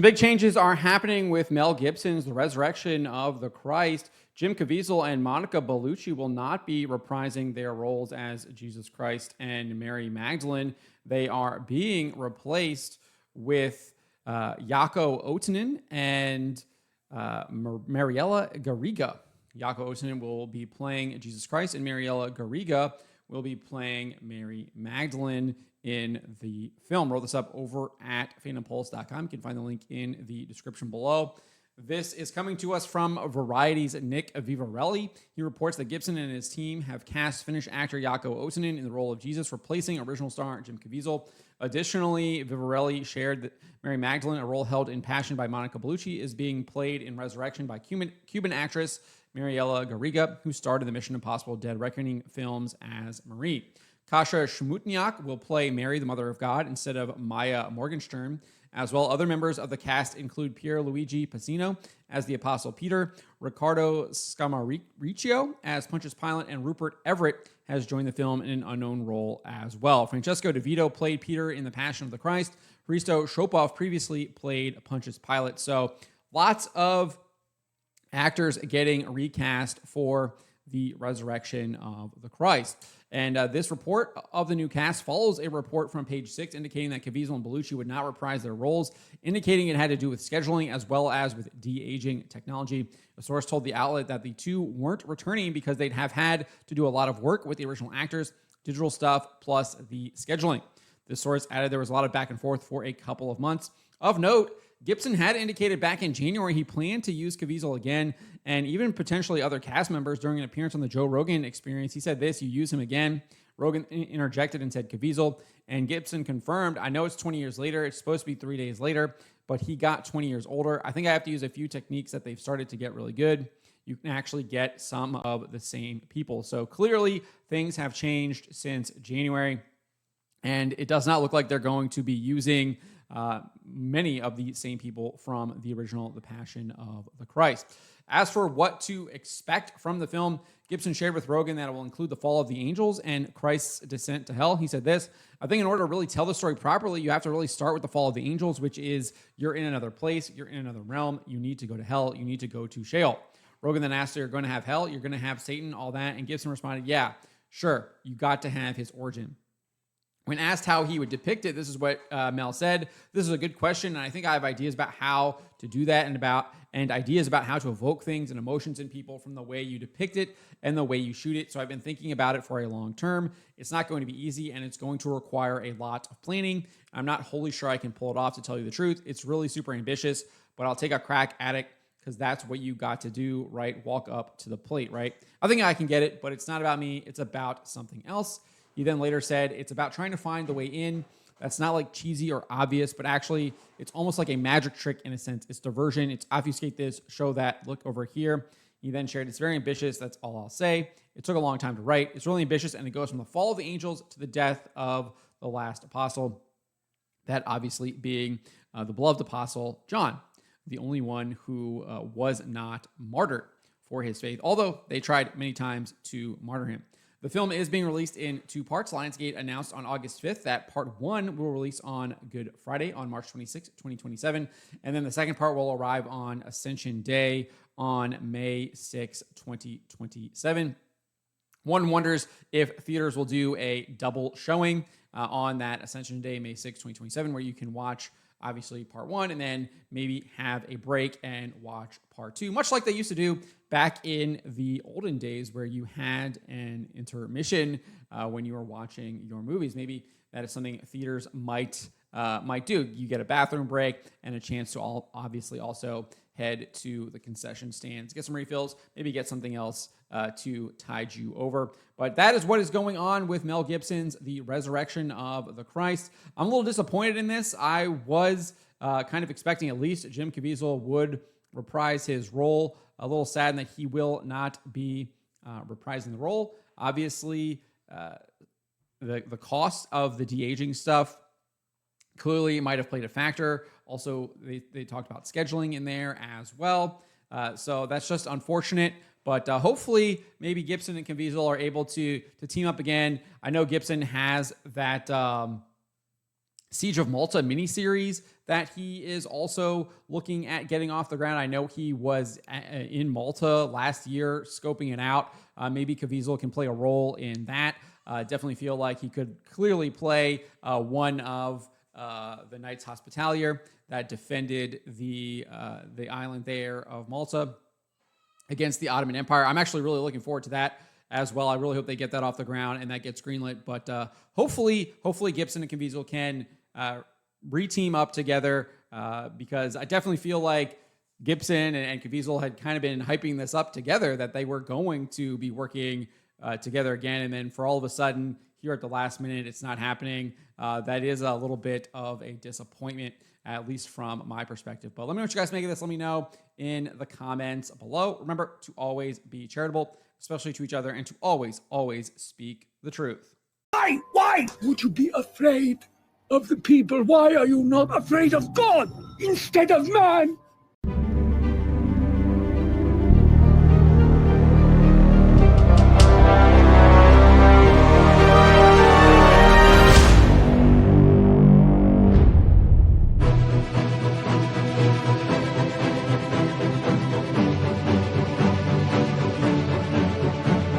Big changes are happening with Mel Gibson's The Resurrection of the Christ. Jim Caviezel and Monica Bellucci will not be reprising their roles as Jesus Christ and Mary Magdalene. They are being replaced with Jaako Ohtonen and Mariela Garriga. Jaako Ohtonen will be playing Jesus Christ, and Mariela Garriga will be playing Mary Magdalene in the film. Roll this up over at fandompulse.com. You can find the link in the description below. This is coming to us from Variety's Nick Vivarelli. He reports that Gibson and his team have cast Finnish actor Jaako Ohtonen in the role of Jesus, replacing original star Jim Caviezel. Additionally, Vivarelli shared that Mary Magdalene, a role held in Passion by Monica Bellucci, is being played in Resurrection by Cuban actress Mariela Garriga, who starred in the Mission Impossible Dead Reckoning films as Marie. Kasia Schmutniak will play Mary, the Mother of God, instead of Maya Morgenstern. As well, other members of the cast include Pierluigi Pacino as the Apostle Peter, Riccardo Scamariccio as Pontius Pilate, and Rupert Everett has joined the film in an unknown role as well. Francesco De Vito played Peter in The Passion of the Christ. Hristo Shopov previously played Pontius Pilate. So lots of actors getting recast for the Resurrection of the Christ. And this report of the new cast follows a report from Page 6 indicating that Caviezel and Bellucci would not reprise their roles, indicating it had to do with scheduling as well as with de-aging technology. A source told the outlet that the two weren't returning because they'd have had to do a lot of work with the original actors, digital stuff, plus the scheduling. The source added there was a lot of back and forth for a couple of months. Of note, Gibson had indicated back in January he planned to use Caviezel again and even potentially other cast members during an appearance on the Joe Rogan Experience. He said this, you use him again. Rogan interjected and said Caviezel, and Gibson confirmed, I know it's 20 years later. It's supposed to be 3 days later, but he got 20 years older. I think I have to use a few techniques that they've started to get really good. You can actually get some of the same people. So clearly things have changed since January, and it does not look like they're going to be using many of the same people from the original The Passion of the Christ. As for what to expect from the film, Gibson shared with Rogan that it will include the fall of the angels and Christ's descent to hell. He said this, I think in order to really tell the story properly, you have to really start with the fall of the angels, which is you're in another place, you're in another realm, you need to go to hell, you need to go to Sheol. Rogan then asked, you're going to have hell, you're going to have Satan, all that, and Gibson responded, yeah, sure, you got to have his origin. When asked how he would depict it, this is what Mel said. This is a good question, and I think I have ideas about how to do that and ideas about how to evoke things and emotions in people from the way you depict it and the way you shoot it. So I've been thinking about it for a long term. It's not going to be easy, and it's going to require a lot of planning. I'm not wholly sure I can pull it off, to tell you the truth. It's really super ambitious, but I'll take a crack at it because that's what you got to do, right? Walk up to the plate, right? I think I can get it, but it's not about me. It's about something else. He then later said, it's about trying to find the way in. That's not like cheesy or obvious, but actually it's almost like a magic trick in a sense. It's diversion. It's obfuscate this, show that, look over here. He then shared, it's very ambitious. That's all I'll say. It took a long time to write. It's really ambitious, and it goes from the fall of the angels to the death of the last apostle. That obviously being the beloved apostle, John, the only one who was not martyred for his faith, although they tried many times to martyr him. The film is being released in 2 parts. Lionsgate announced on August 5th that part 1 will release on Good Friday on March 26, 2027. And then the second part will arrive on Ascension Day on May 6, 2027. One wonders if theaters will do a double showing on that Ascension Day, May 6, 2027, where you can watch obviously part 1 and then maybe have a break and watch part 2, much like they used to do back in the olden days where you had an intermission when you were watching your movies. Maybe that is something theaters might do. You get a bathroom break and a chance to obviously also head to the concession stands, get some refills, maybe get something else to tide you over. But that is what is going on with Mel Gibson's The Resurrection of the Christ. I'm a little disappointed in this. I was kind of expecting at least Jim Caviezel would reprise his role. A little saddened that he will not be reprising the role. Obviously, the cost of the de-aging stuff clearly might have played a factor. Also, they talked about scheduling in there as well. So that's just unfortunate. But hopefully, maybe Gibson and Caviezel are able to team up again. I know Gibson has that Siege of Malta miniseries that he is also looking at getting off the ground. I know he was in Malta last year scoping it out. Maybe Caviezel can play a role in that. Definitely feel like he could clearly play one of the Knights Hospitalier that defended the island there of Malta against the Ottoman Empire. I'm actually really looking forward to that as well. I really hope they get that off the ground and that gets greenlit. But hopefully Gibson and Caviezel can re-team up together because I definitely feel like Gibson and Caviezel had kind of been hyping this up together, that they were going to be working together again. And then for all of a sudden, here at the last minute, it's not happening. That is a little bit of a disappointment, at least from my perspective. But let me know what you guys make of this. Let me know in the comments below. Remember to always be charitable, especially to each other, and to always, always speak the truth. Why would you be afraid of the people? Why are you not afraid of God instead of man?